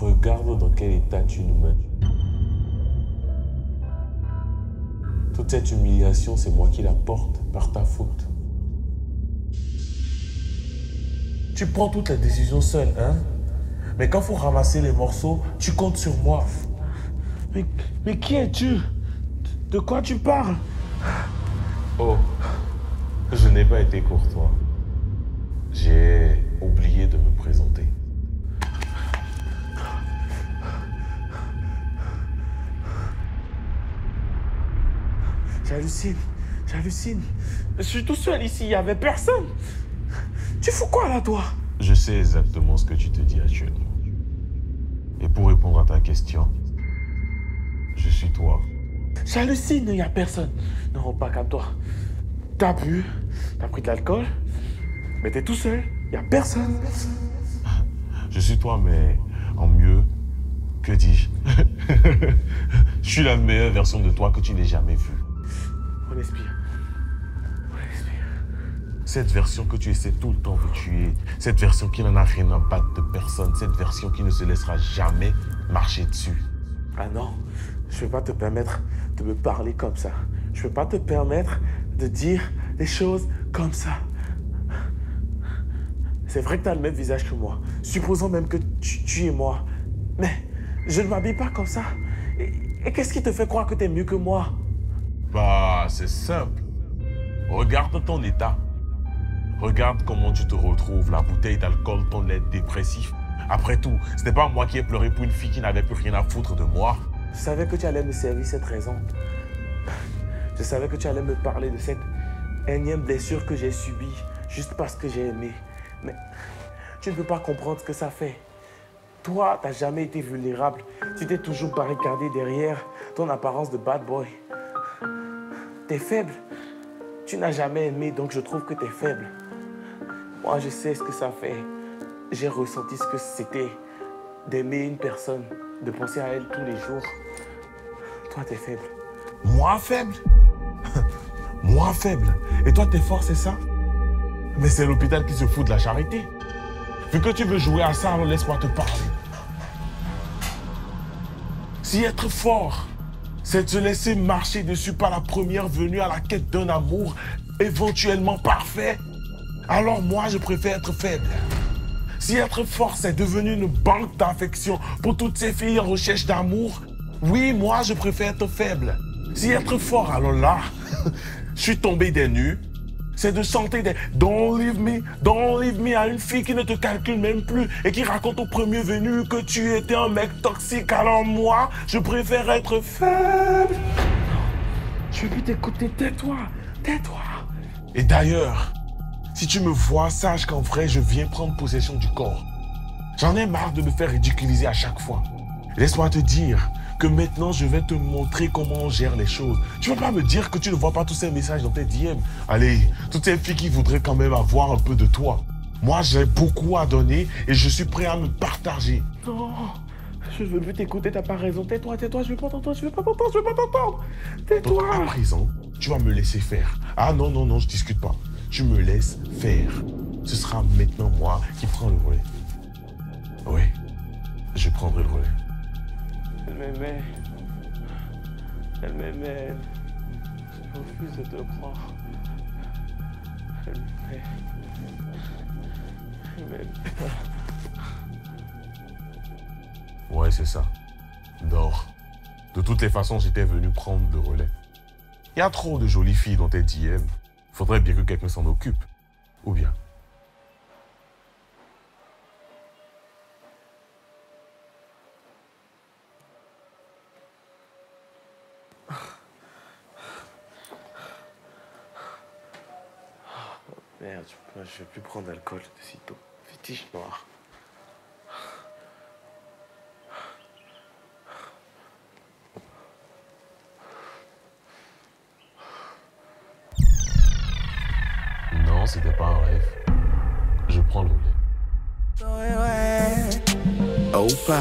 Regarde dans quel état tu nous mets. Toute cette humiliation, c'est moi qui la porte par ta faute. Tu prends toutes les décisions seul, hein? Mais quand il faut ramasser les morceaux, tu comptes sur moi. Mais qui es-tu? De quoi tu parles? Oh, je n'ai pas été courtois. J'ai oublié de me présenter. J'hallucine. Je suis tout seul ici, il n'y avait personne. Tu fous quoi là, toi? Je sais exactement ce que tu te dis actuellement. Et pour répondre à ta question, je suis toi. J'hallucine, il n'y a personne. Non, pas comme toi. T'as bu, t'as pris de l'alcool, mais t'es tout seul, il n'y a personne. Je suis toi, mais en mieux, que dis-je? Je suis la meilleure version de toi que tu n'aies jamais vue. On respire. Cette version que tu essaies tout le temps de tuer, cette version qui n'en a rien à battre de personne, cette version qui ne se laissera jamais marcher dessus. Ah non, je ne peux pas te permettre de me parler comme ça. Je ne peux pas te permettre de dire des choses comme ça. C'est vrai que tu as le même visage que moi. Supposons même que tu es moi. Mais je ne m'habille pas comme ça. Et qu'est-ce qui te fait croire que tu es mieux que moi? Bah, c'est simple. Regarde ton état. Regarde comment tu te retrouves, la bouteille d'alcool, ton aide dépressif. Après tout, ce n'est pas moi qui ai pleuré pour une fille qui n'avait plus rien à foutre de moi. Je savais que tu allais me servir cette raison. Je savais que tu allais me parler de cette énième blessure que j'ai subie juste parce que j'ai aimé. Mais tu ne peux pas comprendre ce que ça fait. Toi, tu n'as jamais été vulnérable. Tu t'es toujours barricadé derrière ton apparence de bad boy. T'es faible. Tu n'as jamais aimé, donc je trouve que t'es faible. Moi, je sais ce que ça fait. J'ai ressenti ce que c'était d'aimer une personne, de penser à elle tous les jours. Toi, t'es faible. Moi, faible? Moi, faible? Et toi, t'es fort, c'est ça? Mais c'est l'hôpital qui se fout de la charité. Vu que tu veux jouer à ça, alors laisse-moi te parler. Si être fort, c'est de se laisser marcher dessus par la première venue à la quête d'un amour éventuellement parfait, alors moi, je préfère être faible. Si être fort, c'est devenu une banque d'affection pour toutes ces filles en recherche d'amour, oui, moi, je préfère être faible. Si être fort, alors là, je suis tombé des nues. C'est de chanter des « Don't leave me » à une fille qui ne te calcule même plus et qui raconte au premier venu que tu étais un mec toxique. Alors moi, je préfère être faible. Je vais plus t'écouter, tais-toi. Et d'ailleurs, si tu me vois, sache qu'en vrai, je viens prendre possession du corps. J'en ai marre de me faire ridiculiser à chaque fois. Laisse-moi te dire que maintenant, je vais te montrer comment on gère les choses. Tu ne vas pas me dire que tu ne vois pas tous ces messages dans tes DM. Allez, toutes ces filles qui voudraient quand même avoir un peu de toi. Moi, j'ai beaucoup à donner et je suis prêt à me partager. Non, je ne veux plus t'écouter, t'as pas raison. Tais-toi, je ne veux pas t'entendre, Tais-toi. Donc, à présent, tu vas me laisser faire. Ah non, je discute pas. Tu me laisses faire. Ce sera maintenant moi qui prends le relais. Oui, je prendrai le relais. Elle m'aimait. Je refuse de te croire. Elle m'aime. Ouais, c'est ça. Dors. De toutes les façons, j'étais venu prendre le relais. Il y a trop de jolies filles dans tes DM. Faudrait bien que quelqu'un s'en occupe. Ou bien... Merde, je vais plus prendre d'alcool de sitôt. Fétiche noir. Non, c'était pas un rêve. Je prends le relais. Opa.